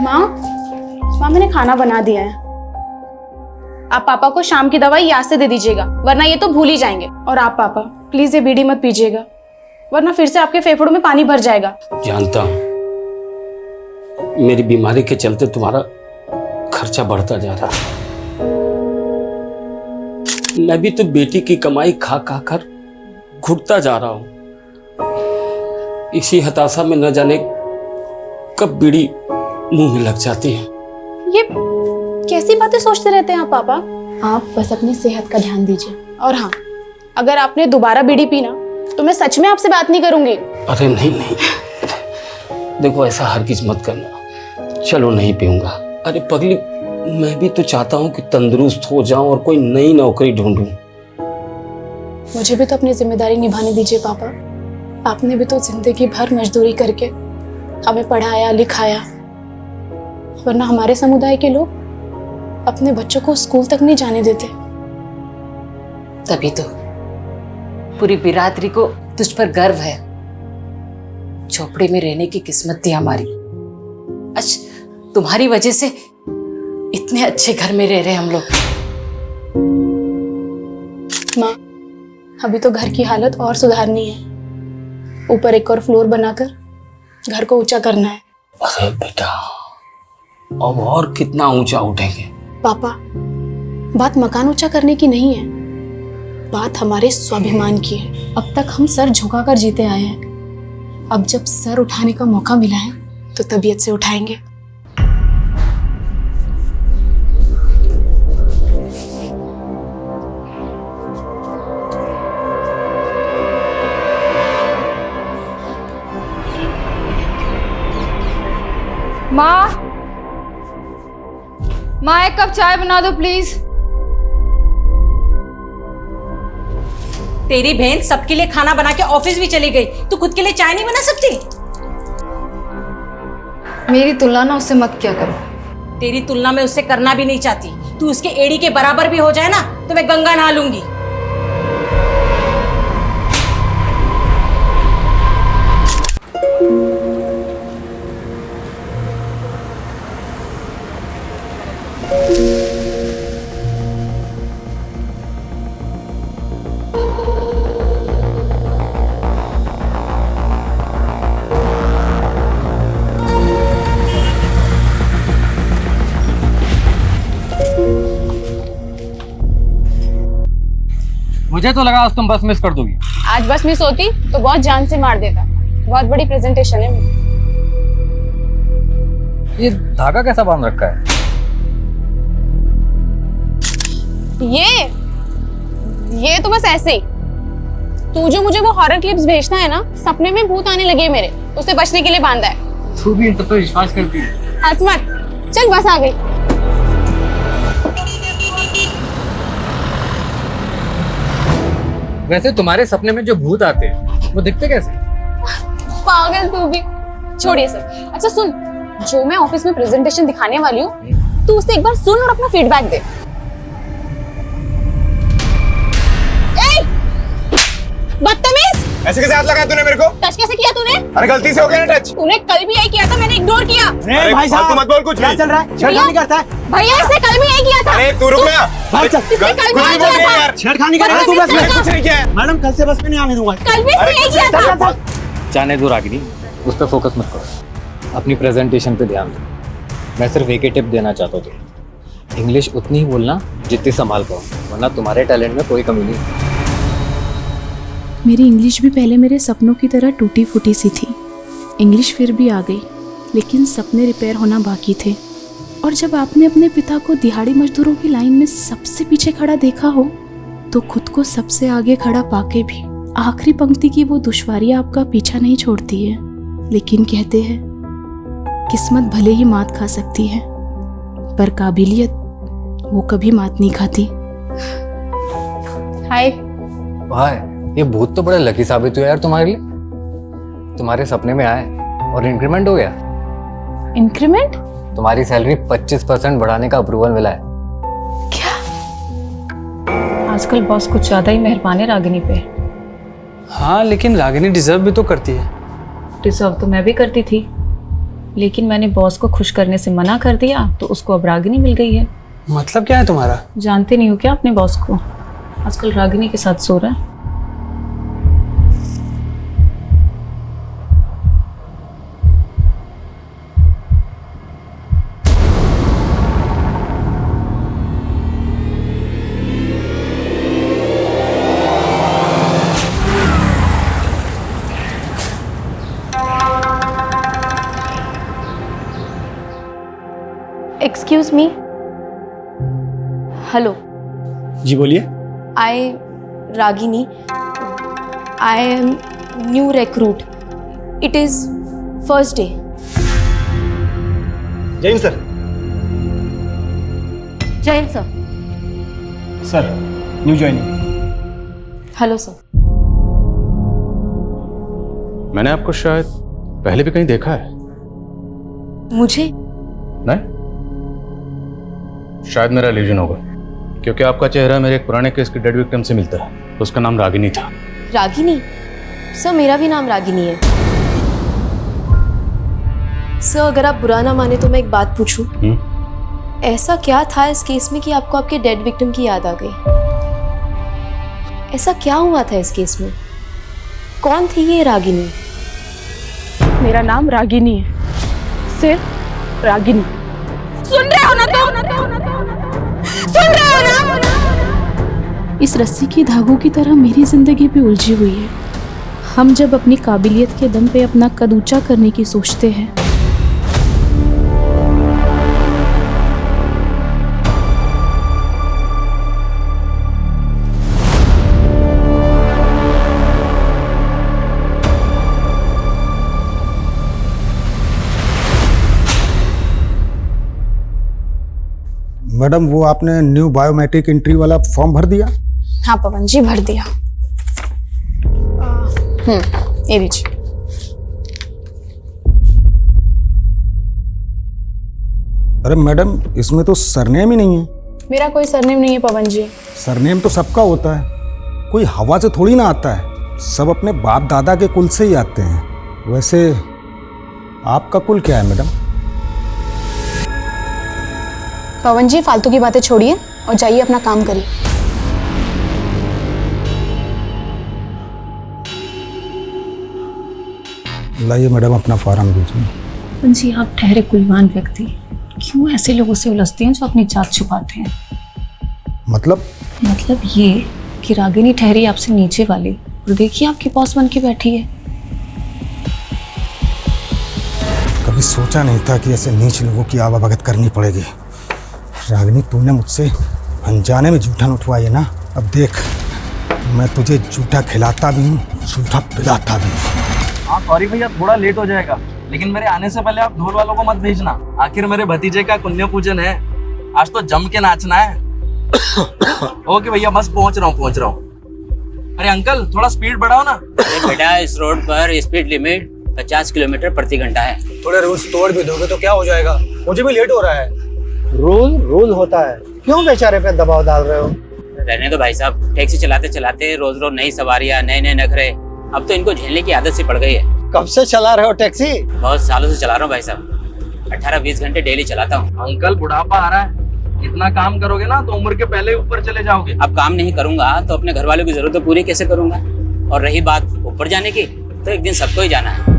माँ, माँ मैंने खाना बना दिया है। आप पापा को शाम की दवाई याद से दे दीजिएगा, वरना ये तो भूल ही जाएंगे। और आप पापा प्लीज ये बीड़ी मत पीजिएगा, वरना फिर से आपके फेफड़ों में पानी भर जाएगा। जानता हूँ मेरी बीमारी के चलते तुम्हारा खर्चा बढ़ता जा रहा है। मैं भी तो बेटी की कमाई खा खा कर घुटता जा रहा हूँ। इसी हताशा में न जाने कब बीड़ी मुंह में लग जाती है। ये कैसी बातें सोचते रहते हैं आप पापा? आप बस अपनी सेहत का ध्यान दीजिए। और हाँ, अगर आपने दोबारा बीड़ी पीना तो मैं सच में आपसे बात नहीं करूंगी। अरे नहीं नहीं, देखो ऐसा हरगिज मत करना। चलो नहीं पीऊंगा। अरे पगली, मैं भी तो चाहता हूँ कि तंदुरुस्त हो जाऊं और कोई नई नौकरी ढूंढूं। मुझे भी तो अपनी जिम्मेदारी निभाने दीजिए पापा। आपने भी तो जिंदगी भर मजदूरी करके हमें पढ़ाया लिखाया, वरना हमारे समुदाय के लोग अपने बच्चों को स्कूल तक नहीं जाने देते। तभी तो पूरी बिरादरी को तुझ पर गर्व है। झोपड़ी में रहने की किस्मत थी हमारी। आज तुम्हारी वजह से इतने अच्छे घर में रह रहे हम लोग। माँ, अभी तो घर की हालत और सुधारनी है। ऊपर एक और फ्लोर बनाकर घर को ऊंचा करना है। अरे बेटा, अब और कितना ऊंचा उठेंगे? पापा, बात मकान ऊंचा करने की नहीं है, बात हमारे स्वाभिमान की है। अब तक हम सर झुकाकर जीते आए हैं। अब जब सर उठाने का मौका मिला है तो तबीयत से उठाएंगे। माँ, एक कप चाय बना दो प्लीज। तेरी बहन सबके लिए खाना बना के ऑफिस भी चली गई, तू खुद के लिए चाय नहीं बना सकती? मेरी तुलना ना उससे मत क्या करो। तेरी तुलना में उससे करना भी नहीं चाहती। तू उसके एड़ी के बराबर भी हो जाए ना तो मैं गंगा नहा लूंगी। मुझे तो लगा आज तुम बस मिस कर दोगी। आज बस मिस होती तो बहुत जान से मार देता। बहुत बड़ी प्रेजेंटेशन है मेरी। ये धागा कैसा बांध रखा है? ये तो बस ऐसे ही। तू जो मुझे वो हॉरर क्लिप्स भेजना है ना, सपने में भूत आने लगे मेरे, उससे बचने के लिए बांधा है। तू भी इन सब पर विश्वास करती है? हंस मत, चल बस आ गई। वैसे तुम्हारे सपने में जो भूत आते हैं वो दिखते कैसे? पागल तू भी। छोड़िए सब। अच्छा सुन, जो मैं ऑफिस में प्रेजेंटेशन दिखाने वाली हूँ, तू उसे एक बार सुन और अपना फीडबैक दे। बदतमीज! ऐसे कैसे हाथ लगाया तूने मेरे को? टच कैसे किया तूने? अरे गलती से हो गया ना टच। तूने कल भी यही किया था, मैंने इग्नोर किया। अरे भाई साहब, मत बोल कुछ भी। क्या चल रहा है? छेड़खानी करता है भैया, इसने कल भी यही किया था। अरे तू रुक ना। भाई चल, इसने कल भी यही किया था। छेड़खानी करेगा तू बस में? कुछ नहीं किया है। मैडम कल से बस में नहीं आने दूंगा। कल भी इसने यही किया था। जाने दो रागिनी, उस पर फोकस मत करो। अपनी प्रेजेंटेशन पे ध्यान दो। मैं सिर्फ एक ही टिप देना चाहता हूँ, इंग्लिश उतनी ही बोलना जितनी संभाल पाओ, वरना तुम्हारे टैलेंट में कोई कमी नहीं। मेरी इंग्लिश भी पहले मेरे सपनों की तरह टूटी फूटी सी थी। इंग्लिश फिर भी आ गई, लेकिन सपने रिपेयर होना बाकी थे। और जब आपने अपने पिता को दिहाड़ी मजदूरों की लाइन में सबसे पीछे खड़ा देखा हो, तो खुद को सबसे आगे खड़ा पाके भी आखिरी पंक्ति की वो दुश्वारी आपका पीछा नहीं छोड़ती है। लेकिन कहते हैं किस्मत भले ही मात खा सकती है, पर काबिलियत वो कभी मात नहीं खाती। हाय भाई, ये भूत तो बड़ा लकी साबित हुआ यार तुम्हारे लिए। तुम्हारे सपने में आए और इंक्रीमेंट हो गया। इंक्रीमेंट? तुम्हारी सैलरी 25% बढ़ाने का अप्रूवल मिला है। क्या? आजकल बॉस कुछ ज्यादा ही मेहरबान है रागिनी पे। हाँ, लेकिन रागिनी डिजर्व भी तो करती है। डिजर्व तो मैं भी करती थी, लेकिन मैंने बॉस को खुश करने से मना कर दिया तो उसको अब रागिनी मिल गई है। मतलब क्या है तुम्हारा? जानते नहीं हो क्या अपने बॉस को? आजकल रागिनी के साथ सो रहा है। Excuse me. हेलो, जी बोलिए। I Ragini, I am new recruit. It is first day. जय हिंद सर। जय हिंद sir. Sir new joining. Hello sir. मैंने आपको शायद पहले भी कहीं देखा है। मुझे? नहीं, शायद मेरा इल्यूजन होगा, क्योंकि आपका चेहरा मेरे एक पुराने केस के डेड विक्टिम से मिलता है। उसका नाम रागिनी था। रागिनी? सर मेरा भी नाम रागिनी है। सर अगर आप बुरा ना माने तो मैं एक बात पूछूं? ऐसा क्या था इस केस में कि आपको आपके डेड विक्टिम की याद आ गई? ऐसा क्या हुआ था इस केस में? कौन थी ये रागिनी? मेरा नाम रागिनी है, सिर्फ रागिनी। सुन रहे हो ना सुन रहे हो ना? इस रस्सी की धागों की तरह मेरी जिंदगी भी उलझी हुई है। हम जब अपनी काबिलियत के दम पे अपना कद ऊंचा करने की सोचते हैं, मैडम वो आपने न्यू बायोमेट्रिक एंट्री वाला फॉर्म भर दिया? हाँ पवन जी, भर दिया। ये लीजिए। अरे मैडम इसमें तो सरनेम ही नहीं है। मेरा कोई सरनेम नहीं है पवन जी। सरनेम तो सबका होता है, कोई हवा से थोड़ी ना आता है। सब अपने बाप दादा के कुल से ही आते हैं। वैसे आपका कुल क्या है मैडम? पवन जी फालतू की बातें छोड़िए और जाइए अपना काम करिए। लाइए मैडम अपना फॉर्म दीजिए। पवन जी आप ठहरे कुलवान व्यक्ति, क्यों ऐसे लोगों से उलझते हैं जो अपनी जात छुपाते हैं? मतलब ये कि रागिनी ठहरी आपसे नीचे वाली और देखिए आपकी बॉस बन के बैठी है। कभी सोचा नहीं था कि ऐसे नीच लोगों की आवाभगत करनी पड़ेगी। रागिनी तूने मुझसे अनजाने में जूठा उठवाई है ना। अब देख मैं तुझे जूठा खिलाता भी हूँ, जूठा पिलाता भी हूँ। हाँ सॉरी भैया, थोड़ा लेट हो जाएगा, लेकिन मेरे आने से पहले आप ढोल वालों को मत भेजना। आखिर मेरे भतीजे का पुण्य पूजन है, आज तो जम के नाचना है। ओके भैया, बस पहुंच रहा हूँ। अरे अंकल थोड़ा स्पीड बढ़ाओ ना। अरे बेटा इस रोड पर स्पीड लिमिट 50 किलोमीटर प्रति घंटा है। थोड़े रूल्स तोड़ भी दोगे तो क्या हो जाएगा? मुझे भी लेट हो रहा है। रूल होता है, क्यों बेचारे पे दबाव डाल रहे हो? रहने दो भाई साहब, टैक्सी चलाते चलाते रोज रोज नई सवारियां, नए नए नखरे, अब तो इनको झेलने की आदत सी पड़ गई है। कब से चला रहे हो टैक्सी? बहुत सालों से चला रहा हूँ भाई साहब, 18-20 घंटे डेली चलाता हूँ। अंकल बुढ़ापा आ रहा है, इतना काम करोगे ना तो उम्र के पहले ऊपर चले जाओगे। अब काम नहीं करूंगा तो अपने घर वालों की जरूरतें पूरी कैसे करूंगा? और रही बात ऊपर जाने की, तो एक दिन सबको ही जाना है।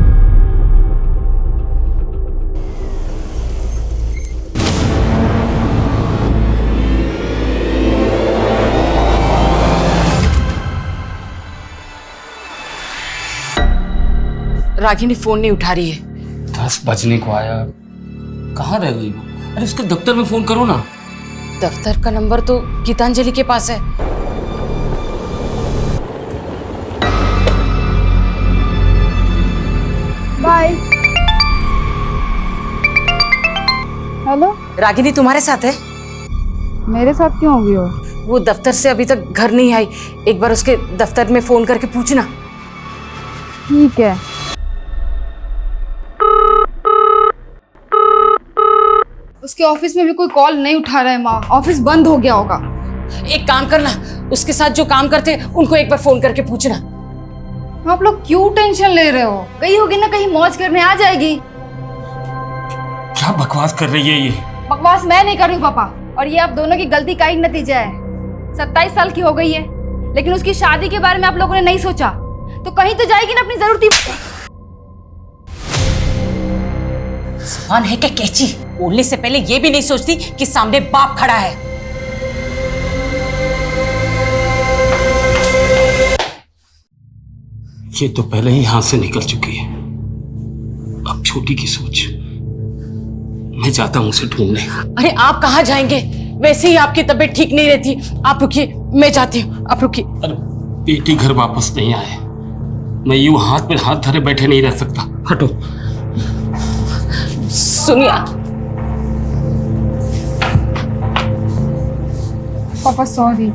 रागिनी फोन नहीं उठा रही है। 10 बजने को आया, कहाँ रह गई वो? अरे उसके दफ्तर में फोन करो ना। दफ्तर का नंबर तो गीतांजलि के पास है। बाय। हेलो, रागिनी तुम्हारे साथ है? मेरे साथ क्यों होगी वो? वो दफ्तर से अभी तक घर नहीं आई, एक बार उसके दफ्तर में फोन करके पूछना। ठीक है। उसके ऑफिस में भी कोई कॉल नहीं उठा रहा है माँ, ऑफिस बंद हो गया होगा। एक काम करना, उसके साथ जो काम करते हैं उनको एक बार फोन करके पूछना। आप लोग क्यों टेंशन ले रहे हो? गई होगी ना कहीं मौज करने, आ जाएगी। क्या बकवास कर रही है ये? बकवास मैं नहीं कर रही हूँ पापा, और ये आप दोनों की गलती का ही नतीजा है। 27 साल की हो गई है, लेकिन उसकी शादी के बारे में आप लोगों ने नहीं सोचा, तो कहीं तो जाएगी ना अपनी जरूरती। जबान है क्या कैची? बोलने से पहले ये भी नहीं सोचती कि सामने बाप खड़ा है। ये तो पहले ही हाथ से निकल चुकी है। अब छोटी की सोच। मैं जाता हूं उसे ढूंढने। अरे आप कहाँ जाएंगे? वैसे ही आपकी तबीयत ठीक नहीं रहती। आप रुकिए, मैं जाती हूँ, आप रुकिए। अरे बेटी घर वापस नहीं आए, मैं यूं हाथ में हाथ धरे बैठे नहीं रह सकता। हटो। सुनिए पापा सॉरी,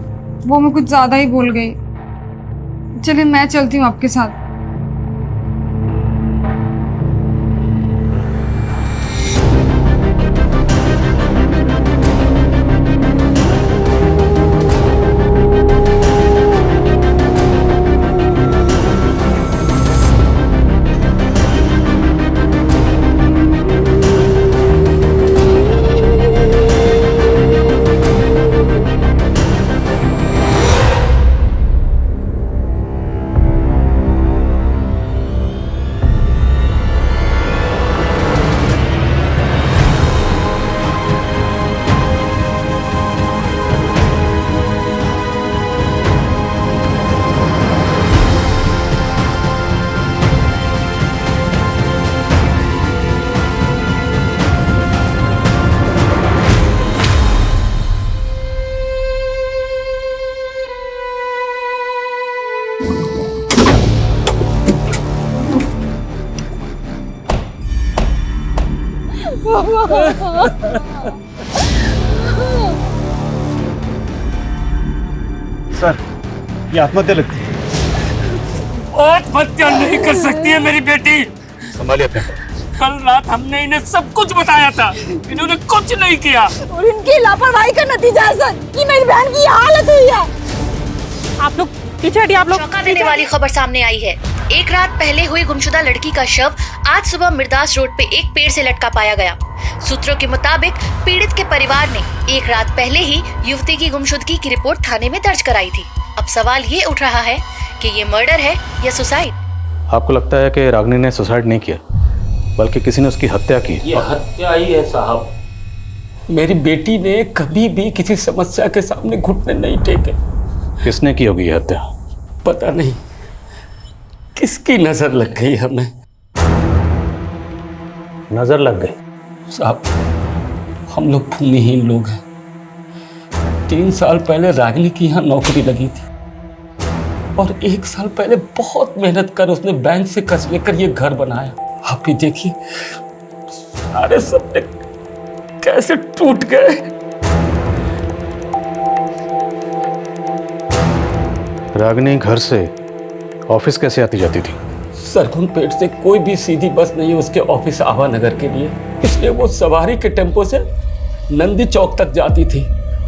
वो मैं कुछ ज्यादा ही बोल गई। चलिए मैं चलती हूँ आपके साथ। सर, ये आत्महत्या लगती है। आत्महत्या नहीं कर सकती है मेरी बेटी। संभालिए अपने। कल रात हमने इन्हें सब कुछ बताया था, इन्होंने कुछ नहीं किया। और इनकी लापरवाही का नतीजा है सर कि मेरी बहन की हालत हुई है। आप लोग पीछे हटिए, आप लोग। चौंका देने वाली खबर सामने आई है। एक रात पहले हुई गुमशुदा लड़की का शव आज सुबह मिर्दास रोड पे एक पेड़ से लटका पाया गया। सूत्रों के मुताबिक पीड़ित के परिवार ने एक रात पहले ही युवती की गुमशुदगी की रिपोर्ट थाने में दर्ज कराई थी। अब सवाल ये उठ रहा है कि ये मर्डर है या सुसाइड। आपको लगता है कि रागिनी ने सुसाइड नहीं किया, बल्कि किसी ने उसकी हत्या की? ये हत्या ही है साहब। मेरी बेटी ने कभी भी किसी समस्या के सामने घुटने नहीं टेके। किसने की होगी ये हत्या? पता नहीं, किसकी नजर लग गई हमें। नजर लग गई? साहब, हम लोग भूमिहीन लोग हैं। 3 साल पहले रागिनी की यहाँ नौकरी लगी थी, और 1 साल पहले बहुत मेहनत कर उसने बैंक से कर्ज लेकर ये घर बनाया। आप ही देखिए, सारे सपने कैसे टूट गए। रागिनी घर से ऑफिस कैसे आती जाती थी? सरगुन पेट से कोई भी सीधी बस नहीं है उसके ऑफिस आवा नगर के लिए, इसलिए वो सवारी के टेम्पो से नंदी चौक तक जाती थी,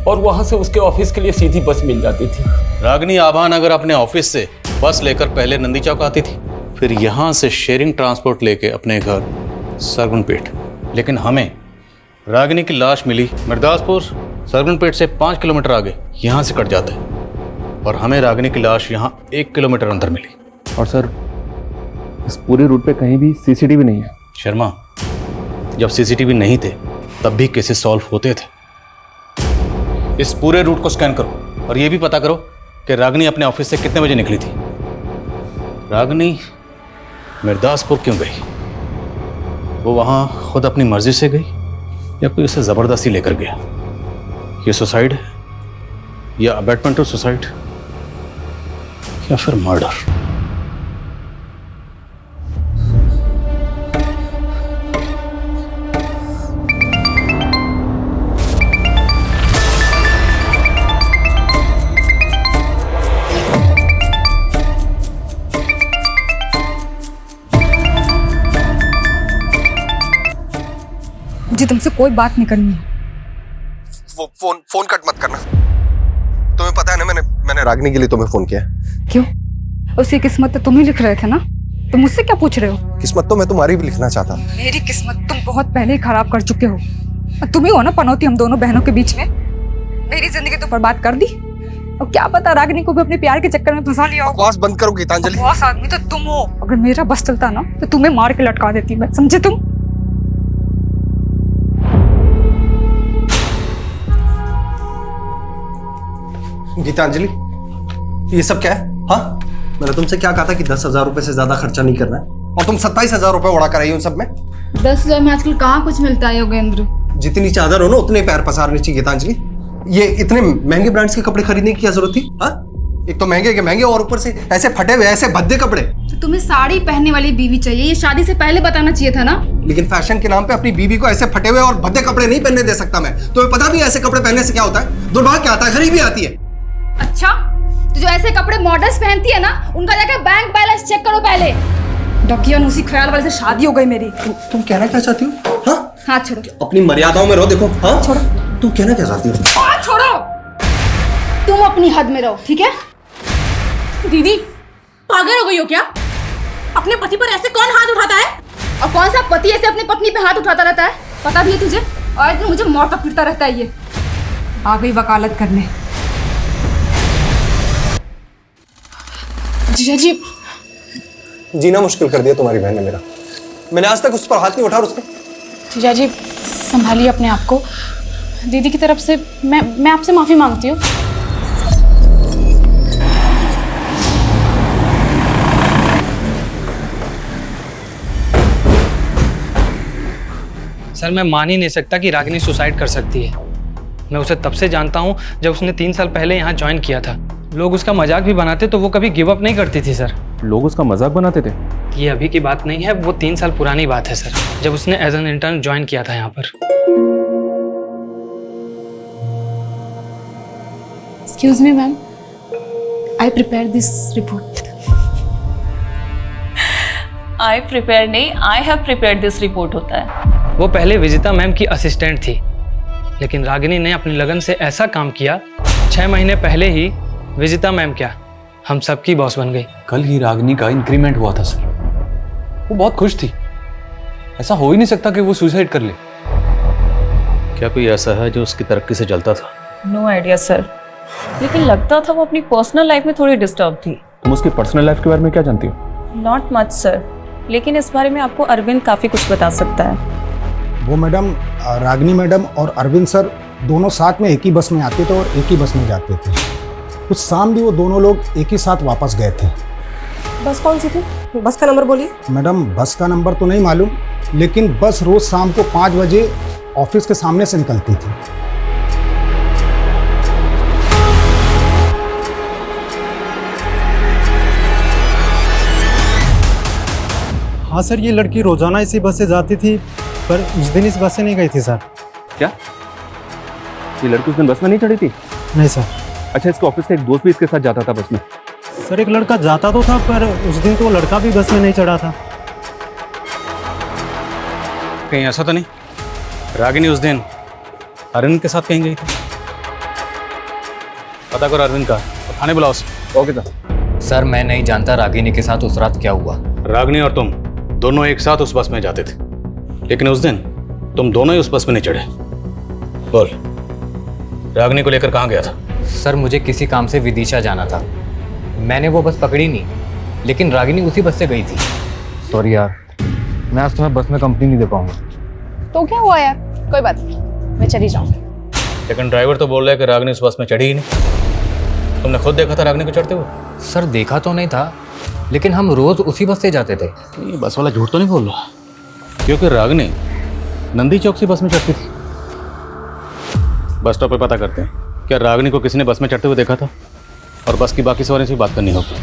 और वहां से उसके ऑफिस के लिए सीधी बस मिल जाती थी। रागिनी आभा नगर अपने ऑफिस से बस लेकर पहले नंदी चौक आती थी, फिर यहाँ से शेयरिंग ट्रांसपोर्ट लेके अपने घर सरगुनपेट। लेकिन हमें रागिनी की लाश मिली मिर्दासपुर सरगुनपेट से 5 किलोमीटर आगे, यहाँ से कट जाता है, और हमें रागिनी की लाश यहाँ 1 किलोमीटर अंदर मिली। और सर, इस पूरे रूट पे कहीं भी सीसीटीवी नहीं है। शर्मा, जब सीसीटीवी नहीं थे तब भी केसेस सॉल्व होते थे। इस पूरे रूट को स्कैन करो और ये भी पता करो कि रागिनी अपने ऑफिस से कितने बजे निकली थी। रागिनी मिर्दासपुर क्यों गई? वो वहाँ खुद अपनी मर्जी से गई या कोई उसे ज़बरदस्ती लेकर गया? ये सुसाइड है या अबैटमेंट टू सुसाइड या फिर मर्डर? मुझे तुमसे कोई बात नहीं करनी है। वो फोन कट मत करना। तुम्हें पता है ना, मैंने रागिनी के लिए तुम्हें फोन किया। क्यों? उसकी किस्मत तो तुम ही लिख रहे थे ना। तुम मुझसे क्या पूछ रहे हो? किस्मत तो मैं तुम्हारी भी लिखना चाहता। मेरी किस्मत तुम बहुत पहले ही खराब कर चुके हो। तुम ही हो ना पनौती हम दोनों बहनों के बीच में। मेरी जिंदगी तो बर्बाद कर दी, और क्या पता रागिनी को भी अपने प्यार के चक्कर में फंसा लिया हो। बकवास बंद करो गीतांजलि। बॉस आदमी तो तुम हो। अगर मेरा बस चलता ना तो तुम्हें मार के लटका देती मैं, समझे तुम? गीतांजलि, ये सब क्या है? हाँ, मैंने तुमसे क्या कहा था कि 10,000 रुपए से ज्यादा खर्चा नहीं करना है, और तुम 27,000 रुपए उड़ा कर आई हो उन सब में। 10,000 में आजकल कहाँ कुछ मिलता है योगेंद्र? जितनी चादर हो ना उतने पैर पसारने चाहिए गीतांजलि। ये इतने महंगे ब्रांड्स के कपड़े खरीदने की क्या जरूरत थी? हाँ, एक तो महंगे के महंगे और ऊपर से ऐसे फटे हुए ऐसे भद्दे कपड़े। तो तुम्हें साड़ी पहनने वाली बीवी चाहिए, ये शादी से पहले बताना चाहिए था ना। लेकिन फैशन के नाम पे अपनी बीवी को ऐसे फटे हुए और भद्दे कपड़े नहीं पहनने दे सकता मैं। तुम्हें पता भी है ऐसे कपड़े पहनने से क्या होता है? दुर्भाग्य क्या आता है, गरीबी आती है। अच्छा, तो जो ऐसे कपड़े मॉडल्स पहनती है ना, उनका जाकर बैंक बैलेंस चेक करो पहले। डकियन उसी ख्याल वाले से शादी हो गई मेरी। तुम कहना क्या चाहती हो? हाँ, हाथ छोड़ो। अपनी मर्यादाओं में रहो। देखो, हाँ छोड़ो। तुम कहना क्या चाहती हो? हाथ छोड़ो। तुम अपनी हद में रहो, ठीक है? दीदी पागल हो गई हो क्या? अपने पति पर ऐसे कौन हाथ उठाता है? और कौन सा पति ऐसे अपनी पत्नी पे हाथ उठाता रहता है? पता भी है तुझे? और एक दिन मुझे मौत तक फिरता रहता है ये। आ गई वकालत करने। जीजा जी, जीना मुश्किल कर दिया तुम्हारी बहन ने मेरा। मैंने आज तक उस पर हाथ नहीं उठा। उसने जीजा जी संभालिए अपने आप को। दीदी की तरफ से मैं आपसे माफी मांगती हूँ। सर मैं मान ही नहीं सकता कि रागिनी सुसाइड कर सकती है। मैं उसे तब से जानता हूँ जब उसने 3 साल पहले यहाँ ज्वाइन किया था। लोग उसका मजाक भी बनाते तो वो कभी गिव अप नहीं करती थी सर। लोग उसका मजाक बनाते थे? ये अभी की बात नहीं है, वो 3 साल पुरानी बात है सर, जब उसने एज एन इंटर्न ज्वाइन किया था यहाँ पर। Excuse me ma'am, I prepare this report. I prepare नहीं, I have prepared this report होता है। वो पहले विजिता मैम की असिस्टेंट थी, लेकिन रागिनी ने अपनी लगन से ऐसा काम किया, 6 महीने पहले ही विजिता मैम क्या हम सबकी बॉस बन गई। कल ही रागिनी का इंक्रीमेंट हुआ था सर, वो बहुत खुश थी। ऐसा हो ही नहीं सकता कि वो सुसाइड कर ले। क्या कोई ऐसा है जो उसकी तरक्की से जलता था? नो आइडिया सर, लेकिन लगता था वो अपनी पर्सनल लाइफ में थोड़ी डिस्टर्ब थी। तुम उसकी पर्सनल लाइफ के बारे में क्या जानती हो? नॉट मच सर, लेकिन इस बारे में आपको अरविंद काफी कुछ बता सकता है। वो मैडम, रागिनी मैडम और अरविंद सर दोनों साथ में एक ही बस में आते थे और एक ही बस में जाते थे। कुछ शाम भी वो दोनों लोग एक ही साथ वापस गए थे। बस कौन सी थी? बस का नंबर बोलिए। मैडम बस का नंबर तो नहीं मालूम, लेकिन बस रोज शाम को 5 बजे ऑफिस के सामने से निकलती थी। हाँ सर, ये लड़की रोजाना इसी बस से जाती थी, पर उस दिन इस बस से नहीं गई थी सर। क्या ये लड़की उस दिन बस में नहीं चढ़ी थी? नहीं सर। अच्छा, इसके ऑफिस का एक दोस्त भी इसके साथ जाता था बस में? सर एक लड़का जाता तो था, पर उस दिन तो लड़का भी बस में नहीं चढ़ा था। कहीं ऐसा तो नहीं रागिनी उस दिन अरविंद के साथ कहीं गई थी? पता करो अरविंद का और थाने बुलाओ उसे। ओके सर मैं नहीं जानता रागिनी के साथ उस रात क्या हुआ। रागिनी और तुम दोनों एक साथ उस बस में जाते थे, लेकिन उस दिन तुम दोनों ही उस बस में नहीं चढ़े। बोल, रागिनी को लेकर कहाँ गया था? सर मुझे किसी काम से विदिशा जाना था, मैंने वो बस पकड़ी नहीं, लेकिन रागिनी उसी बस से गई थी। सॉरी यार, मैं आज तुम्हें बस में कंपनी नहीं दे पाऊंगा। तो क्या हुआ यार, कोई बात नहीं, मैं चली जाऊंगी। लेकिन ड्राइवर तो बोल रहा है कि रागिनी उस बस में चढ़ी ही नहीं। तुमने खुद देखा था रागिनी को चढ़ते हुए? सर देखा तो नहीं था, लेकिन हम रोज उसी बस से जाते थे। ये बस वाला झूठ तो नहीं बोल रहा, क्योंकि रागिनी नंदी चौक से बस में चढ़ती थी। बस स्टॉप पे पता करते हैं, क्या रागिनी को किसी ने बस में चढ़ते हुए देखा था? और बस की बाकी सवारी से बात करनी होगी।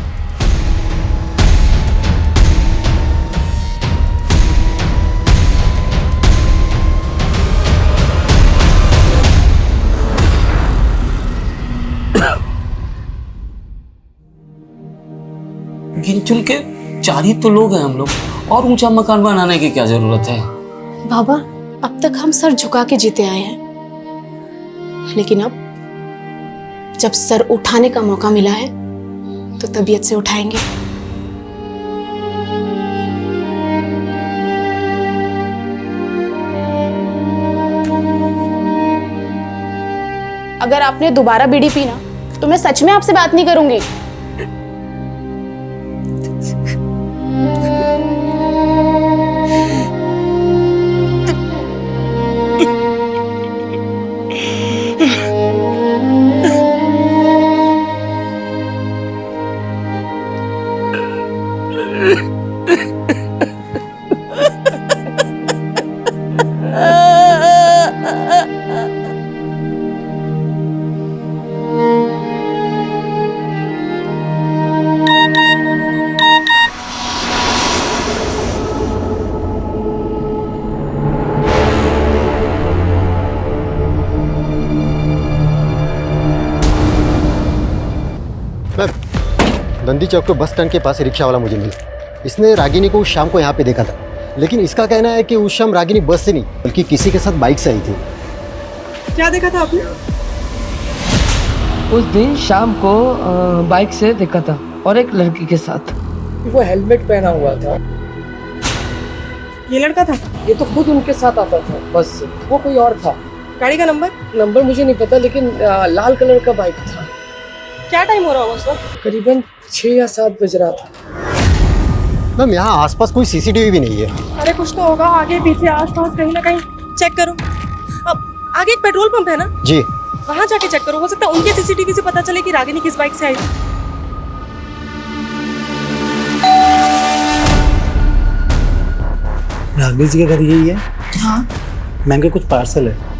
गिन चुन के 4 ही तो लोग हैं हम लोग, और ऊंचा मकान बनाने की क्या जरूरत है? बाबा, अब तक हम सर झुका के जीते आए हैं, लेकिन अब जब सर उठाने का मौका मिला है तो तबीयत से उठाएंगे। अगर आपने दोबारा बीड़ी पी ना तो मैं सच में आपसे बात नहीं करूंगी। नंदी चौक के बस स्टैंड के पास रिक्शा वाला मुझे मिला। इसने रागिनी को उस शाम को यहाँ पे देखा था, लेकिन इसका कहना है कि उस शाम रागिनी बस से नहीं बल्कि किसी के साथ बाइक से आई थी। क्या देखा था आपने? उस दिन शाम को बाइक से देखा था और एक लड़की के साथ। वो हेलमेट पहना हुआ था। ये लड़का था? ये तो खुद उनके साथ आता था बस से, वो कोई और था। गाड़ी का नंबर मुझे नहीं पता, लेकिन लाल कलर का बाइक था। क्या टाइम हो रहा होगा उस वक्त? करीबन 6 या 7 बज रहा था। मैम यहाँ आसपास कोई सीसीटीवी भी नहीं है। अरे कुछ तो होगा, आगे पीछे आसपास कहीं ना कहीं चेक करो। अब आगे एक पेट्रोल पंप है ना जी, वहाँ जाके चेक करो, हो सकता है उनके सीसीटीवी से पता चले कि रागिनी किस बाइक से आई थी। रागिनी जी का घर यही है? हाँ। मैम के कुछ पार्सल है।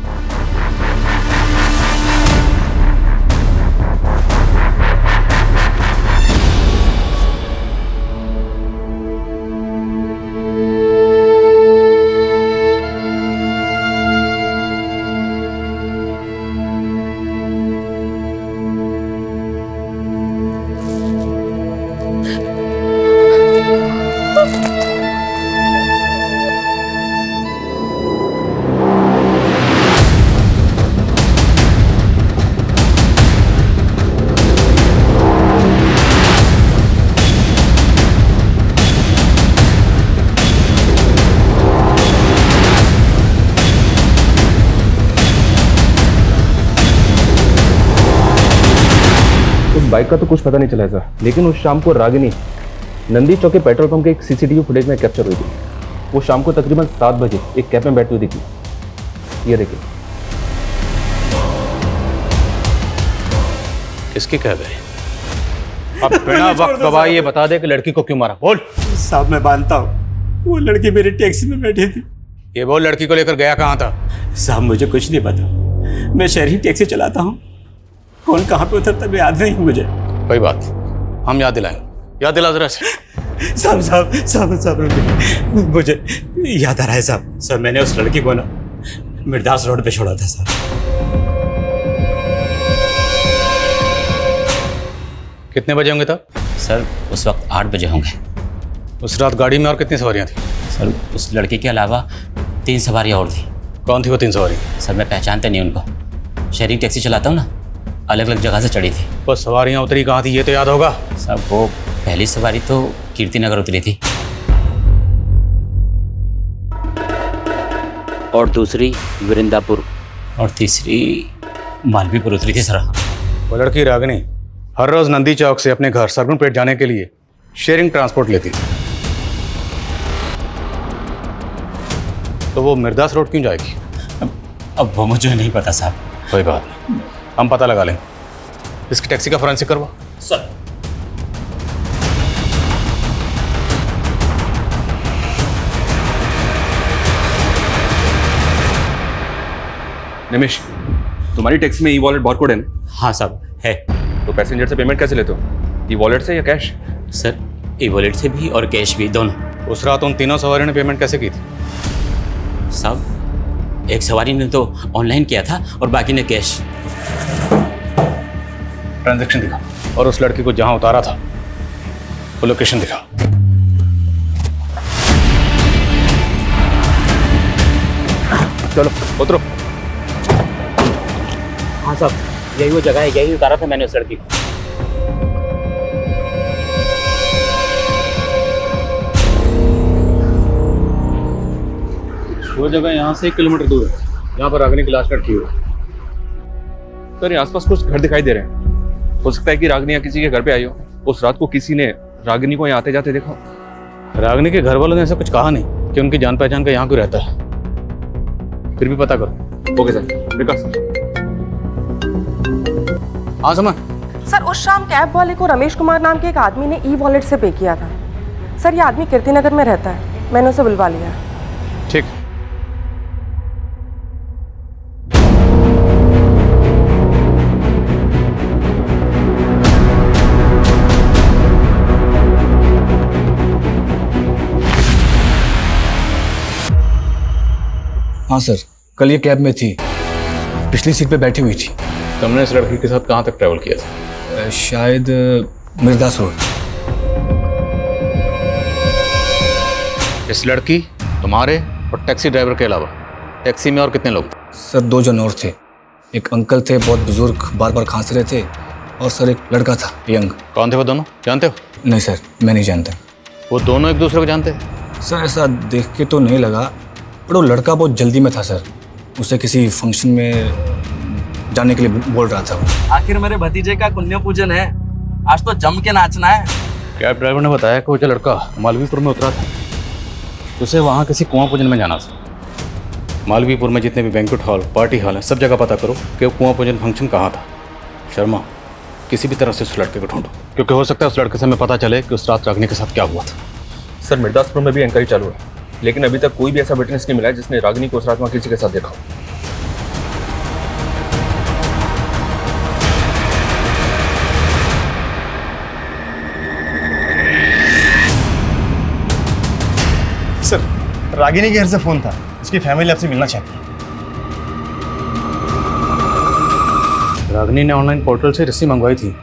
बाइक का तो कुछ पता नहीं चला सर, लेकिन उस शाम को रागिनी नंदी चौक के पेट्रोल पंप के एक सीसीटीवी फुटेज में कैप्चर हुई थी। वो शाम को तकरीबन 7 बजे एक कैब में बैठी हुई दिखी। ये देखिए। किसकी कैब है? अब बिना वक्त गवाए ये बता दे कि लड़की को क्यों मारा। बोल। साहब मैं मानता हूँ वो लड़की मेरी टैक्सी में बैठी थी। ये बोल, लड़की को लेकर गया कहाँ था? साहब मुझे कुछ नहीं पता, मैं शहरी टैक्सी चलाता हूँ, कौन कहाँ पे उतरता है याद नहीं मुझे। कोई बात, हम याद दिलाएंगे। याद दिला जरा से। साहब मुझे याद आ रहा है साहब। सर मैंने उस लड़की को ना मिर्दास रोड पे छोड़ा था साहब। कितने बजे होंगे तब? सर उस वक्त 8 बजे होंगे। उस रात गाड़ी में और कितनी सवारियां थी? सर उस लड़के के अलावा 3 सवारियां और थी। कौन थी वो 3 सवारी? सर मैं पहचानता नहीं उनको, शहरी टैक्सी चलाता हूँ ना, अलग अलग जगह से चढ़ी थी। वो सवारियां उतरी कहाँ थी ये तो याद होगा। साहब वो पहली सवारी तो कीर्ति नगर उतरी थी और दूसरी वृंदापुर और तीसरी मालवीपुर उतरी थी सर। वो लड़की रागिनी हर रोज नंदी चौक से अपने घर सरगुनपेट जाने के लिए शेयरिंग ट्रांसपोर्ट लेती थी, तो वो मिर्दास रोड क्यों जाएगी? अब वो मुझे नहीं पता साहब। कोई बात नहीं, हम पता लगा लेंगे। इसकी टैक्सी का फोरेंसिक करवा। सर निमिष, तुम्हारी टैक्सी में ई वॉलेट बारकोड है ना? हाँ साहब है। तो पैसेंजर से पेमेंट कैसे लेते हो? ई वॉलेट से या कैश? सर ई वॉलेट से भी और कैश भी, दोनों। उस रात उन तीनों सवारियों ने पेमेंट कैसे की थी? साहब एक सवारी ने तो ऑनलाइन किया था और बाकी ने कैश। ट्रांजैक्शन दिखा, और उस लड़की को जहां उतारा था वो लोकेशन दिखा। चलो उतरो। हाँ साहब यही वो जगह है, यही उतारा था मैंने उस लड़की को। वो जगह यहाँ से 1 किलोमीटर दूर है, जहाँ पर रागिनी की लाश लटकी हुई। सर यहाँ आसपास कुछ घर दिखाई दे रहे हैं। हो सकता है कि रागिनी या किसी के घर पे आई हो। उस रात को किसी ने रागिनी को यहाँ आते जाते देखा। रागिनी के घर वालों ने ऐसा कुछ कहा नहीं कि उनकी जान पहचान का यहाँ कोई रहता है। फिर भी पता करो। Okay sir. विकास। हाँ समझ। सर उस शाम कैब वाले को रमेश कुमार नाम के एक आदमी ने ई वॉलेट से पे किया था। सर ये आदमी कीर्तिनगर में रहता है, मैंने उसे बुलवा लिया। ठीक। हाँ सर, कल ये कैब में थी, पिछली सीट पे बैठी हुई थी। तुमने इस लड़की के साथ कहाँ तक ट्रैवल किया था? शायद मिर्दास रोड। इस लड़की, तुम्हारे और टैक्सी ड्राइवर के अलावा टैक्सी में और कितने लोग थे? सर 2 जन और थे। एक अंकल थे, बहुत बुजुर्ग, बार बार खांस रहे थे, और सर एक लड़का था, यंग। कौन थे वो दोनों, जानते हो? नहीं सर, मैं नहीं जानता। वो दोनों एक दूसरे को जानते? सर ऐसा देख के तो नहीं लगा, पर वो लड़का बहुत जल्दी में था सर। उसे किसी फंक्शन में जाने के लिए बोल रहा था वो। आखिर मेरे भतीजे का पुण्य पूजन है, आज तो जम के नाचना है। कैब ड्राइवर ने बताया कि वो जो लड़का मालवीपुर में उतरा था, उसे वहाँ किसी कुआं पूजन में जाना था। मालवीपुर में जितने भी बैंक्वेट हॉल, पार्टी हॉल हैं, सब जगह पता करो कि वो कुआं पूजन फंक्शन कहाँ था। शर्मा, किसी भी तरह से उस लड़के को ढूंढो, क्योंकि हो सकता है उस लड़के से हमें पता चले कि उस रात रागिनी के साथ क्या हुआ था। सर मिर्दासपुर में भी इंक्वायरी चालू है, लेकिन अभी तक कोई भी ऐसा विटनेस नहीं मिला है जिसने रागिनी को उस रात वहाँ किसी के साथ देखा हो। सर रागिनी के घर से फोन था, उसकी फैमिली आपसे मिलना चाहती है। रागिनी ने ऑनलाइन पोर्टल से रस्सी मंगवाई थी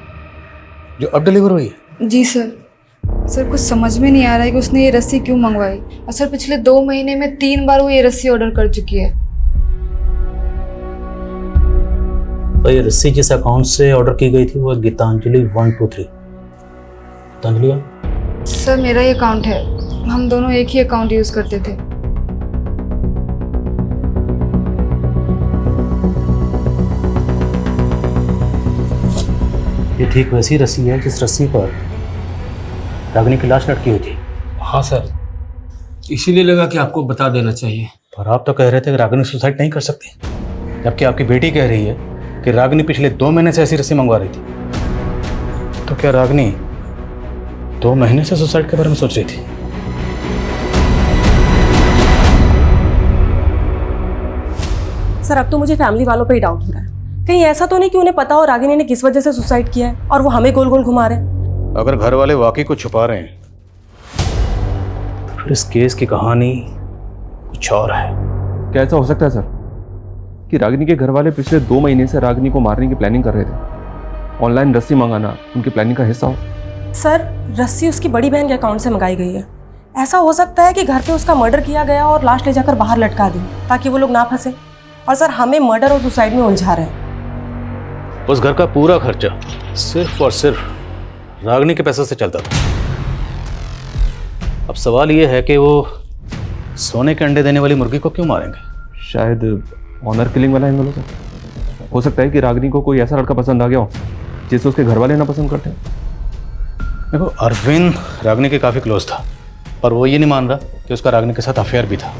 जो अब डिलीवर हुई है। जी सर। सर कुछ समझ में नहीं आ रहा है कि उसने ये रस्सी क्यों मंगवाई। और सर पिछले 2 महीने में 3 बार वो ये रस्सी ऑर्डर कर चुकी है। तो ये रस्सी जिस अकाउंट से ऑर्डर की गई थी वो गीतांजलि 123। गीतांजलि सर मेरा ये अकाउंट है, हम दोनों एक ही अकाउंट यूज करते थे। ये ठीक वैसी रस्सी है जिस रस्सी पर रागिनी की लाश लटकी हुई थी। हाँ सर, इसीलिए लगा कि आपको बता देना चाहिए। पर आप तो कह रहे थे कि रागिनी सुसाइड नहीं कर सकती, जबकि आपकी बेटी कह रही है कि रागिनी पिछले 2 महीने से ऐसी रस्सी मंगवा रही थी। तो क्या रागिनी 2 महीने से सुसाइड के बारे में सोच रही थी? सर अब तो मुझे फैमिली वालों पे ही डाउट हो रहा है। कहीं ऐसा तो नहीं कि उन्हें पता हो रागिनी ने किस वजह से सुसाइड किया है और वो हमें गोल गोल घुमा रहे हैं। अगर घर वाले वाकई कुछ छुपा रहे हैं तो फिर इस केस की कहानी कुछ और है। क्या ऐसा हो सकता है सर कि रागिनी के घर वाले पिछले 2 महीने से रागिनी को मारने की प्लानिंग कर रहे थे? ऑनलाइन रस्सी मंगाना उनकी प्लानिंग का हिस्सा हो? सर रस्सी उसकी बड़ी बहन के अकाउंट से मंगाई गई है। ऐसा हो सकता है कि घर पे उसका मर्डर किया गया और लाश ले जाकर बाहर लटका दी ताकि वो लोग ना फंसे। और सर हमें मर्डर और सुसाइड में उलझा रहे हैं। उस घर का पूरा खर्चा सिर्फ और सिर्फ रागिनी के पैसों से चलता था। अब सवाल ये है कि वो सोने के अंडे देने वाली मुर्गी को क्यों मारेंगे? शायद ऑनर किलिंग वाला एंगल हो सकता है कि रागिनी को कोई ऐसा लड़का पसंद आ गया हो जिसे उसके घर वाले ना पसंद करते। देखो अरविंद रागिनी के काफ़ी क्लोज था, पर वो ये नहीं मान रहा कि उसका रागिनी के साथ अफेयर भी था।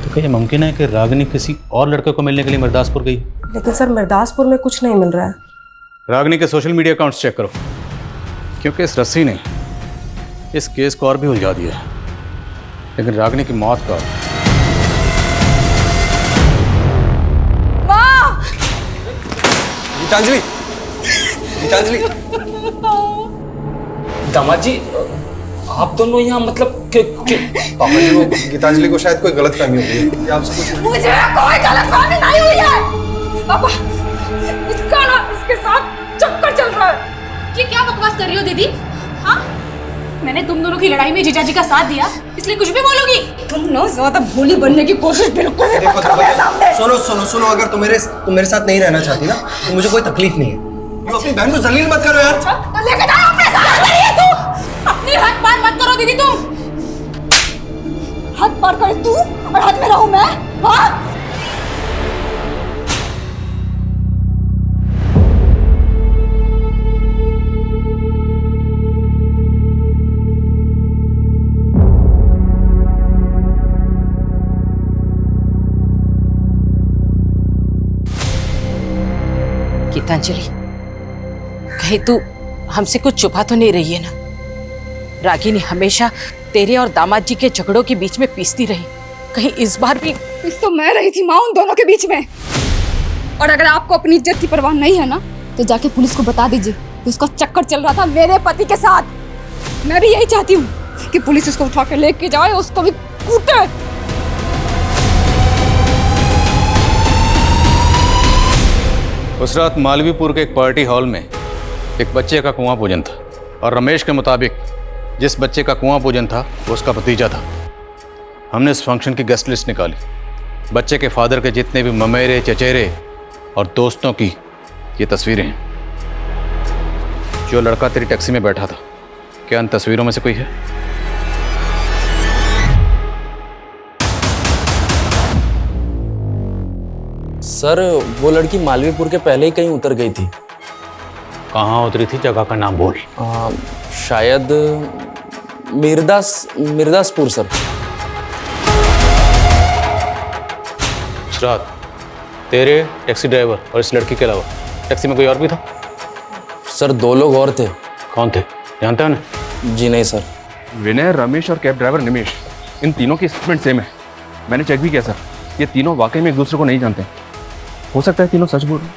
तो क्या ये मुमकिन है कि रागिनी किसी और लड़के को मिलने के लिए मिर्दासपुर गई? लेकिन सर मिर्दासपुर में कुछ नहीं मिल रहा है। रागिनी के सोशल मीडिया अकाउंट्स चेक करो, क्योंकि इस रस्सी ने इस केस को और भी उलझा दिया है। लेकिन रागिनी की मौत का गीतांजलि, गीतांजलि, दामाद जी, आप दोनों यहाँ मतलब पापा जी वो गीतांजलि को शायद कोई गलतफहमी हो गई है। आपसे कुछ मुझे कोई गलतफहमी नहीं हुई है। पापा इसका ना इसके साथ चक्कर चल रहा है। ये क्या बकवास कर रही हो दीदी? हाँ, मैंने तुम दोनों की लड़ाई में जीजा जी का साथ दिया, इसलिए कुछ भी बोलोगी? तुम ना ज्यादा भोली बनने की कोशिश बिल्कुल भी मत करो मेरे सामने। सुनो सुनो सुनो, अगर तुम मेरे साथ नहीं रहना चाहती ना तो मुझे कोई तकलीफ नहीं है। तुम अपनी बहन को जलील मत करो यार। तो लेके जाओ अपने साथ। तू अपनी हाथ पार मत करो दीदी। तुम हाथ पार करे तू और हाथ में रहूं मैं? हाँ गीतांजलि, कहीं तू हमसे कुछ छुपा तो नहीं रही है ना? रागिनी हमेशा तेरे और दामाद जी के झगड़ों के बीच में पीसती रही, कहीं इस बार भी? इस तो मैं रही थी माँ उन दोनों के बीच में। और अगर आपको अपनी इज्जत की परवाह नहीं है ना, तो जाके पुलिस को बता दीजिए कि उसका चक्कर चल रहा था मेरे पति के साथ। मैं भी यही चाहती हूँ कि पुलिस उसको उठा के लेके जाए, उसको भी कूटे। उस रात मालवीपुर के एक पार्टी हॉल में एक बच्चे का कुआं पूजन था, और रमेश के मुताबिक जिस बच्चे का कुआं पूजन था वो उसका भतीजा था। हमने इस फंक्शन की गेस्ट लिस्ट निकाली। बच्चे के फादर के जितने भी ममेरे, चचेरे और दोस्तों की ये तस्वीरें हैं। जो लड़का तेरी टैक्सी में बैठा था, क्या इन तस्वीरों में से कोई है? सर वो लड़की मालवीपुर के पहले ही कहीं उतर गई थी। कहाँ उतरी थी? जगह का नाम बोल। शायद मिर्दासपुर सर। उस रात तेरे, टैक्सी ड्राइवर और इस लड़की के अलावा टैक्सी में कोई और भी था? सर 2 लोग और थे। कौन थे? जानते हो ना? जी नहीं सर। विनय, रमेश और कैब ड्राइवर निमेश, इन तीनों की स्टेटमेंट सेम है। मैंने चेक भी किया सर, ये तीनों वाकई में एक दूसरे को नहीं जानते। हो सकता है तीनों सच बोल रहे हैं।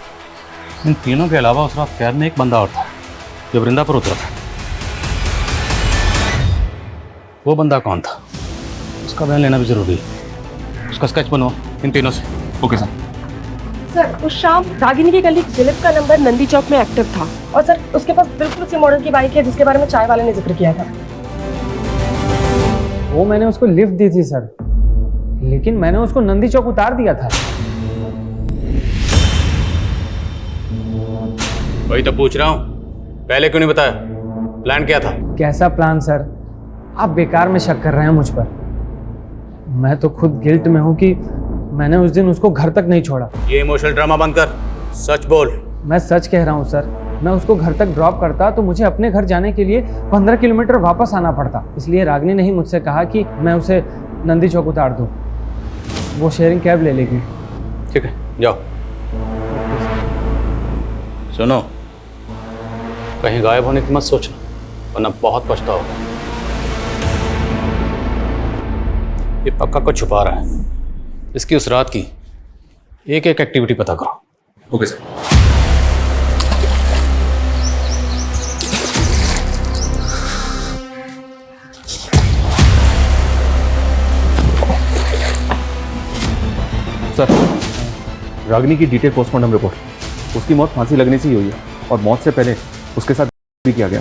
इन तीनों के अलावा उस रात कैब में एक बंदा और था जो वृंदा पर उतरा था। वो बंदा कौन था? उसका बयान लेना भी जरूरी है। उसका स्केच बनवाओ इन तीनों से। Okay sir. सर उस शाम रागिनी की कलीग दिलीप का नंबर नंदी चौक में एक्टिव था, और सर उसके पास बिल्कुल उसी मॉडल की बाइक है जिसके बारे में चाय वाले ने जिक्र किया था। वो मैंने उसको लिफ्ट दी थी सर, लेकिन मैंने उसको नंदी चौक उतार दिया था। वही तो पूछ रहा हूँ, पहले क्यों नहीं बताया? प्लान क्या था? कैसा प्लान सर? आप बेकार में शक कर रहे हैं मुझ पर। मैं तो खुद गिल्ट में हूँ कि मैंने उस दिन उसको घर तक नहीं छोड़ा। ये इमोशनल ड्रामा बंद कर, सच बोल। मैं सच कह रहा हूँ सर। मैं उसको घर तक ड्रॉप करता तो मुझे अपने घर जाने के लिए 15 किलोमीटर वापस आना पड़ता। इसलिए रागिनी ने ही मुझसे कहा कि मैं उसे नंदी चौक उतार दूँ, वो शेयरिंग कैब ले लेगी। ठीक है, जाओ। सुनो, कहीं गायब होने की मत सोचना, वरना बहुत पछताओगे। ये पक्का को छुपा रहा है। इसकी उस रात की एक एक एक्टिविटी पता करो। Okay sir. सर, रागिनी की डिटेल पोस्टमार्टम रिपोर्ट। उसकी मौत फांसी लगने से ही हुई है, और मौत से पहले उसके साथ भी किया गया।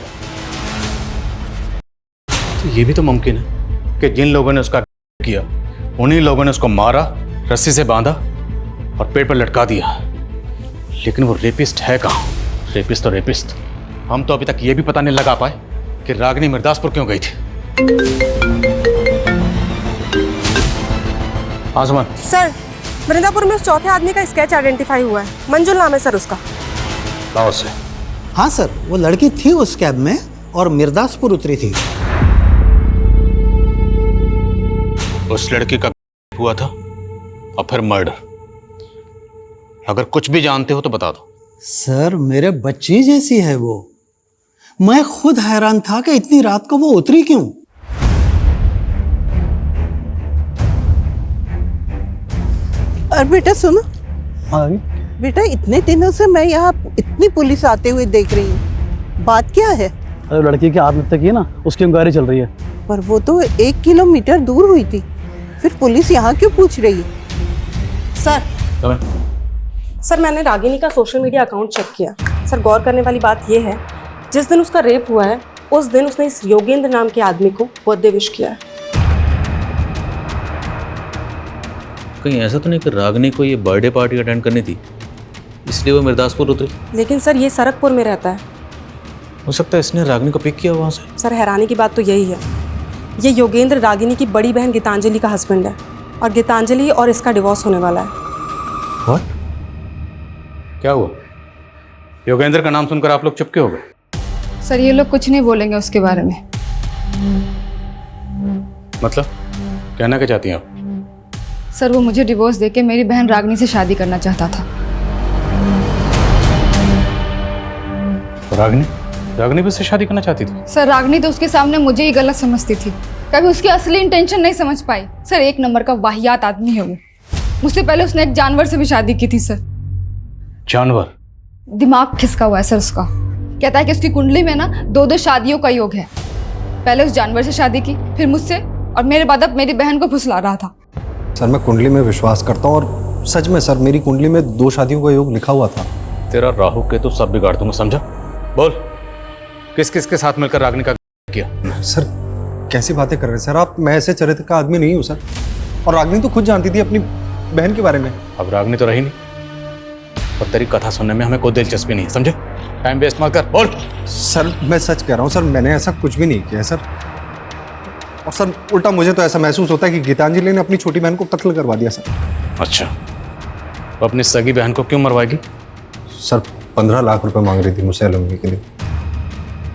तो ये भी तो मुमकिन है कि जिन लोगों ने उसका किया, उन्हीं लोगों ने उसको मारा, रस्सी से बांधा और पेड़ पर लटका दिया। लेकिन वो रेपिस्ट है कहाँ? रेपिस्ट तो रेपिस्ट। हम तो अभी तक ये भी पता नहीं लगा पाए कि रागिनी मिर्दासपुर क्यों गई थी। आसमान सर, वृंदापुर में उस चौथे आदमी का स्केच आइडेंटिफाई हुआ है। मंजुल नाम है सर उसका। लाओ से। हाँ सर, वो लड़की थी उस कैब में और मिर्दासपुर उतरी थी। उस लड़की का हुआ था और फिर मर्डर। अगर कुछ भी जानते हो तो बता दो। सर, मेरे बच्ची जैसी है वो। मैं खुद हैरान था कि इतनी रात को वो उतरी क्यों। और बेटा सुनो। बेटा, इतने दिनों से मैं यहाँ इतनी पुलिस आते हुए देख रही हूँ, बात क्या है? अरे लड़की की आत्महत्या की है ना, उसकी इंक्वायरी चल रही है। पर वो तो 1 किलोमीटर दूर हुई थी, फिर पुलिस यहाँ क्यों पूछ रही है? सर मैंने रागिनी का सोशल मीडिया अकाउंट चेक किया। सर गौर करने वाली बात यह है, जिस दिन उसका रेप हुआ है उस दिन उसने इस योगेंद्र नाम के आदमी को बर्थडे विश किया है। कहीं ऐसा तो नहीं कि रागिनी को ये बर्थडे पार्टी अटेंड करनी थी, इसलिए वो मिर्दासपुर उतरी? लेकिन सर ये सरकपुर में रहता है। हो सकता है इसने रागिनी को पिक किया वहाँ से। सर हैरानी की बात तो यही है, ये योगेंद्र रागिनी की बड़ी बहन गीतांजलि का हस्बैंड है, और गीतांजलि और इसका डिवोर्स होने वाला है। What? क्या हुआ? योगेंद्र का नाम सुनकर आप लोग चुप क्यों हो गए? सर ये लोग कुछ नहीं बोलेंगे उसके बारे में। मतलब कहना क्या चाहती हैं आप? सर वो मुझे डिवोर्स देके मेरी बहन रागिनी से शादी करना चाहता था। रागिनी रागिनी भी उससे शादी करना चाहती थी? सर रागनी तो उसके सामने मुझे ही गलत समझती थी, कभी उसकी असली इंटेंशन नहीं समझ पाई। सर एक नंबर का वाहियात आदमी है वो। मुझसे पहले उसने एक जानवर से भी शादी की थी सर। जानवर? दिमाग खिसका हुआ है सर उसका। कहता है कि उसकी कुंडली में ना 2-2 शादियों का योग है। पहले उस जानवर से शादी की, फिर मुझसे, और मेरे बाद अब मेरी बहन को फुसला रहा था। सर मैं कुंडली में विश्वास करता हूँ और सच में सर मेरी कुंडली में 2 शादियों का योग लिखा हुआ था। तेरा राहु केतु सब बिगाड़ दूंगा, समझा? बोल, किस किस के साथ मिलकर रागिनी का किया? सर कैसी बातें कर रहे हैं सर आप? मैं ऐसे चरित्र का आदमी नहीं हूँ सर। और रागिनी तो खुद जानती थी अपनी बहन के बारे में। अब रागिनी तो रही नहीं, और तेरी कथा सुनने में हमें कोई दिलचस्पी नहीं है, समझे? टाइम वेस्ट मत कर, बोल। सर मैं सच कह रहा हूँ सर, मैंने ऐसा कुछ भी नहीं किया सर। और सर उल्टा मुझे तो ऐसा महसूस होता है कि गीतांजलि ने अपनी छोटी बहन को कत्ल करवा दिया सर। अच्छा, तो अपनी सगी बहन को क्यों मरवाएगी? सर 15 लाख रुपए मांग रही थी मुझसे एलुमनी के लिए,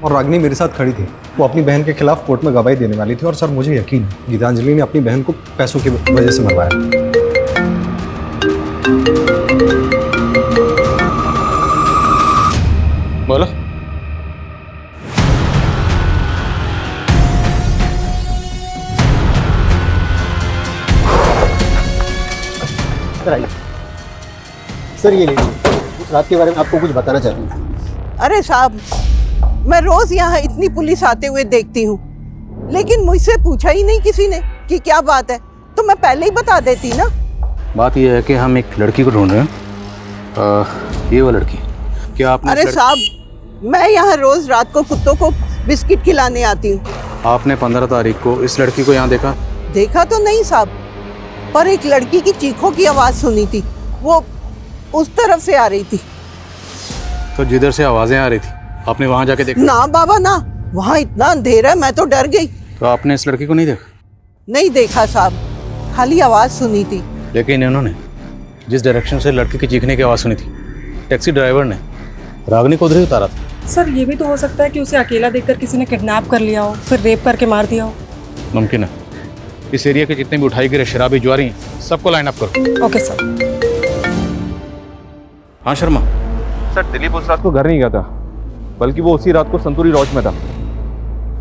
और रागिनी मेरे साथ खड़ी थी। वो अपनी बहन के खिलाफ कोर्ट में गवाही देने वाली थी। और सर मुझे यकीन है गीतांजलि ने अपनी बहन को पैसों की वजह से मरवाया। बोलो। सर ये लीजिए, उस रात के बारे में आपको कुछ बताना चाहती हूँ। अरे साहब, मैं रोज यहाँ इतनी पुलिस आते हुए देखती हूँ, लेकिन मुझसे पूछा ही नहीं किसी ने कि क्या बात है, तो मैं पहले ही बता देती ना। बात यह है कि हम एक लड़की को ढूंढ रहे हैं। ये वो लड़की, क्या आपने? अरे साहब, मैं यहाँ रोज रात को कुत्तों को बिस्किट खिलाने आती हूँ। आपने 15 तारीख को इस लड़की को यहाँ देखा? देखा तो नहीं साहब, पर एक लड़की की चीखों की आवाज सुनी थी। वो उस तरफ से आ रही थी। तो जिधर से आवाजें आ रही थी आपने वहां जाके देखा? ना बाबा ना, वहाँ इतना अंधेरा है, मैं तो डर गई। तो आपने इस लड़की को नहीं देखा? नहीं देखा साहब, खाली आवाज सुनी थी। लेकिन इन्होंने जिस डायरेक्शन से लड़की की चीखने की आवाज सुनी थी, टैक्सी ड्राइवर ने रागिनी को उधर ही उतारा था। सर ये भी तो हो सकता है कि उसे अकेला देखकर किसी ने किडनैप कर लिया हो, फिर रेप करके मार दिया हो। मुमकिन है। इस एरिया के जितने भी उठाई गिरे शराबी जुआरी हैं, सबको लाइन अप करो। Okay sir. हाँ शर्मा। सर दिलीप उस रात को घर नहीं गया था, बल्कि वो उसी रात को संतूरी लॉज में था।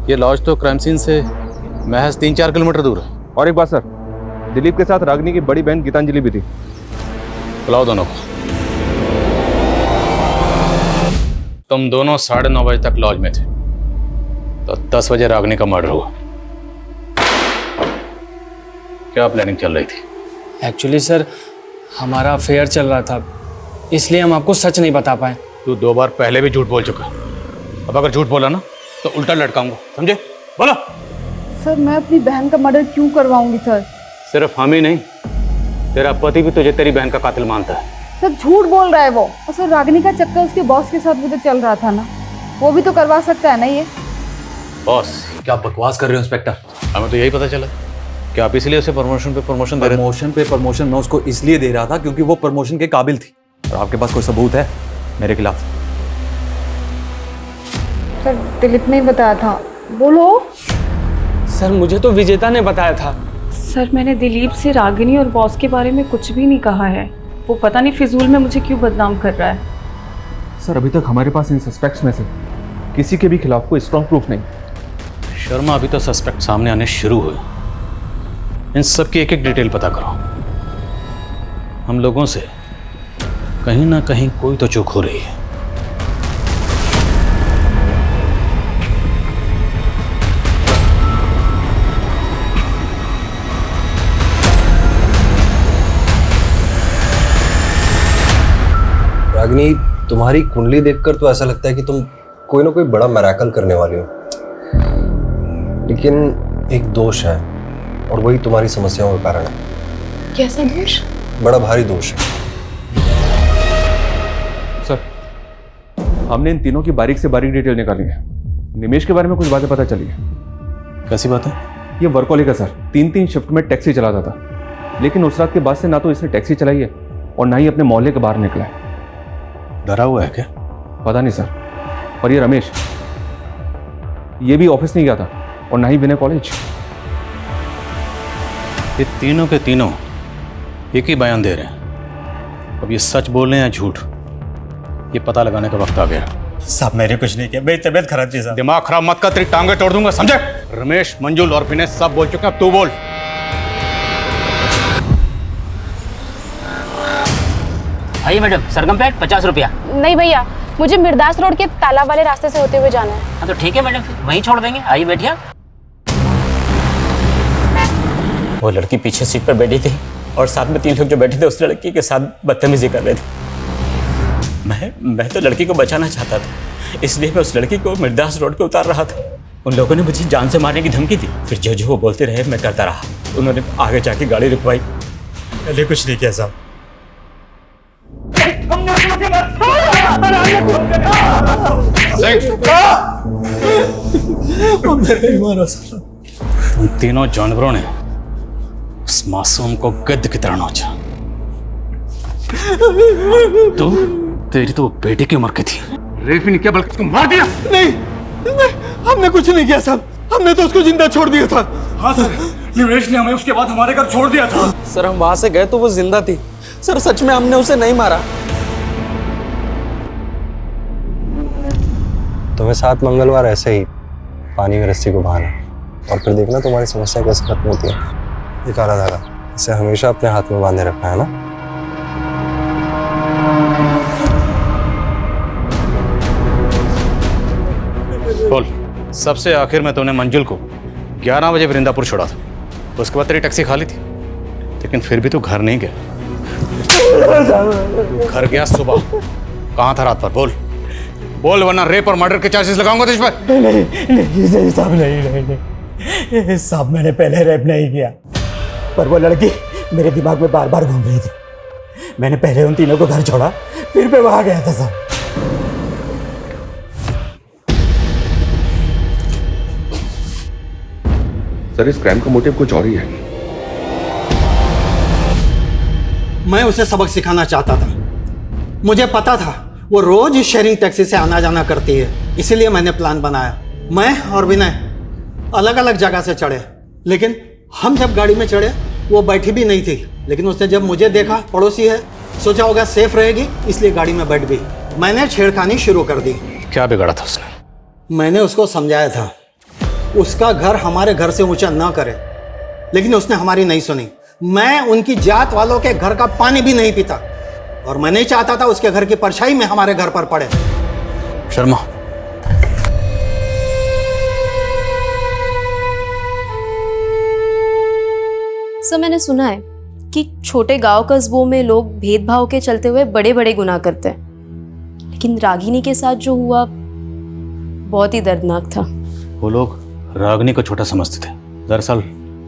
ये लॉज तो क्राइम सीन से महज 3-4 किलोमीटर दूर है। और एक बात सर, दिलीप के साथ रागिनी की बड़ी बहन गीतांजलि भी थी। बुलाओ दोनों को। तुम दोनों 9:30 बजे तक लॉज में थे, तो 10 बजे रागिनी का मर्डर हुआ। क्या प्लानिंग चल रही थी? एक्चुअली सर हमारा अफेयर चल रहा था, इसलिए हम आपको सच नहीं बता पाए। तू 2 बार पहले भी झूठ बोल चुका, अब अगर झूठ बोला ना तो उल्टा लटकाऊंगा, समझे? बोलो। सर मैं अपनी बहन का मर्डर क्यों करवाऊंगी सर? सिर्फ हम ही नहीं, तेरा पति भी तुझे तेरी बहन का कातिल मानता है। सर झूठ बोल रहा है वो। और सर रागिनी का चक्कर उसके बॉस के साथ भी तो चल रहा था ना, वो भी तो करवा सकता है ना ये। बॉस? क्या बकवास कर रहे हो इंस्पेक्टर? हमें तो यही पता चला कि आप इसलिए उसे प्रमोशन पे प्रमोशन दे रहे थे। प्रमोशन पे प्रमोशन मैं उसको इसलिए दे रहा था क्योंकि वो प्रमोशन के काबिल थी। और आपके पास कोई सबूत है मेरे खिलाफ? सर दिलीप ने बताया था। बोलो। सर मुझे तो विजेता ने बताया था। सर मैंने दिलीप से रागिनी और बॉस के बारे में कुछ भी नहीं कहा है। वो पता नहीं फिजूल में मुझे क्यों बदनाम कर रहा है। सर अभी तक हमारे पास इन सस्पेक्ट्स में से किसी के भी खिलाफ कोई स्ट्रॉन्ग प्रूफ नहीं। शर्मा, अभी तो सस्पेक्ट सामने आने शुरू हुए, इन सब की एक एक डिटेल पता करो। हम लोगों से कहीं ना कहीं कोई तो चूक हो रही है। रागिनी, तुम्हारी कुंडली देखकर तो ऐसा लगता है कि तुम कोई ना कोई बड़ा मिरेकल करने वाली हो, लेकिन एक दोष है और वही तुम्हारी समस्याओं का कारण है। कैसा दोष? बड़ा भारी दोष है। सर हमने इन तीनों की बारीक से बारीक डिटेल निकाली है। निमेश के बारे में कुछ बातें पता चली है। कैसी बात है? ये वर्कहोलिक है सर, 3-3 शिफ्ट में टैक्सी चलाता था, लेकिन उस रात के बाद से ना तो इसने टैक्सी चलाई है और ना ही अपने मोहल्ले के बाहर निकला है। डरा हुआ है क्या? पता नहीं सर। और ये रमेश, ये भी ऑफिस नहीं गया था और ना ही विनय कॉलेज। ये तीनों के तीनों एक ही बयान दे रहे हैं। अब ये सच बोल रहे हैं या झूठ, ये पता लगाने का वक्त आ गया। साहब मैंने कुछ नहीं किया, मेरी तबीयत खराब थी साहब। दिमाग खराब मत कर, तेरी टांगे तोड़ दूंगा, समझे? रमेश, मंजुल और विनय सब बोल चुके हैं, अब तू बोल। आइए मैडम, सरगम प्लेट 50 रुपया। नहीं भैया, मुझे मिर्दास रोड के तालाब वाले रास्ते से होते हुए जाना है। हाँ तो ठीक है मैडम, फिर वहीं छोड़ देंगे। आइए बैठिए। वो लड़की पीछे सीट पर बैठी थी और साथ में 3 लोग जो बैठे थे उस लड़की के साथ बदतमीजी कर रहे थे। मैं तो लड़की को बचाना चाहता था, इसलिए मैं उस लड़की को मिर्दास रोड पे उतार रहा था। उन लोगों ने मुझे जान से मारने की धमकी दी, फिर जो जो वो बोलते रहे मैं करता रहा। उन्होंने आगे जाके गाड़ी रुकवाई। मैंने कुछ नहीं किया साहब। उन तीनों जानवरों ने उस मासूम को गिद्ध की तरह नोचा। तू, तेरी तो बेटे की उम्र की थी। रेप ही नहीं किया बल्कि उसको मार दिया। नहीं, हमने कुछ नहीं किया साहब, हमने तो उसको जिंदा छोड़ दिया था। हाँ सर, निवेश ने हमें उसके बाद हमारे घर छोड़ दिया था। सर हम वहां से गए तो वो जिंदा थी। सर सच में हमने उसे नहीं मारा। तुम्हें 7 मंगलवार ऐसे ही पानी में रस्सी को बहाना और फिर देखना तुम्हारी समस्या कैसे खत्म होती है। ये काला धागा, इसे हमेशा अपने हाथ में बांधे रखना है ना। बोल, सबसे आखिर में तुमने मंजुल को 11 बजे वृंदापुर छोड़ा था, उसके बाद तेरी टैक्सी खाली थी, लेकिन फिर भी तू घर नहीं गया। घर गया सुबह, कहाँ था रात भर? बोल बोल, वरना रेप और मर्डर के चार्जेस लगाऊंगा तुझ पर। नहीं साहब, नहीं साहब, मैंने पहले रेप नहीं किया, पर वो लड़की मेरे दिमाग में बार बार घूम रही थी। मैंने पहले उन तीनों को घर छोड़ा, फिर मैं वहां गया था साहब। सर इस क्राइम का मोटिव कुछ और ही है। मैं उसे सबक सिखाना चाहता था। मुझे पता था वो रोज इस शेयरिंग टैक्सी से आना जाना करती है, इसीलिए मैंने प्लान बनाया। मैं और विनय अलग अलग जगह से चढ़े, लेकिन हम जब गाड़ी में चढ़े वो बैठी भी नहीं थी। लेकिन उसने जब मुझे देखा, पड़ोसी है, सोचा होगा सेफ रहेगी, इसलिए गाड़ी में बैठ गई। मैंने छेड़खानी शुरू कर दी। क्या बिगाड़ा था उसने? मैंने उसको समझाया था उसका घर हमारे घर से ऊंचा ना करे, लेकिन उसने हमारी नहीं सुनी। मैं उनकी जात वालों के घर का पानी भी नहीं पीता और मैं नहीं चाहता था उसके घर की परछाई में हमारे घर पर पड़े। शर्मा, सर मैंने सुना है कि छोटे गांव कस्बों में लोग भेदभाव के चलते हुए बड़े बड़े गुनाह करते हैं, लेकिन रागिनी के साथ जो हुआ बहुत ही दर्दनाक था। वो लोग रागिनी को छोटा समझते थे। दरअसल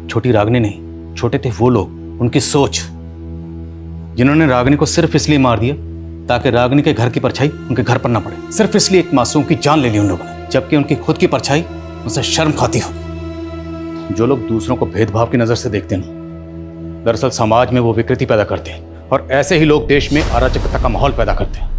छोटी रागिनी नहीं, छोटे थे वो लोग, उनकी सोच, जिन्होंने रागिनी को सिर्फ इसलिए मार दिया ताकि रागिनी के घर की परछाई उनके घर पर ना पड़े। सिर्फ इसलिए एक मासूम की जान ले ली उन लोगों ने, जबकि उनकी खुद की परछाई उनसे शर्म खाती हो। जो लोग दूसरों को भेदभाव की नजर से देखते हैं, दरअसल समाज में वो विकृति पैदा करते हैं, और ऐसे ही लोग देश में अराजकता का माहौल पैदा करते हैं।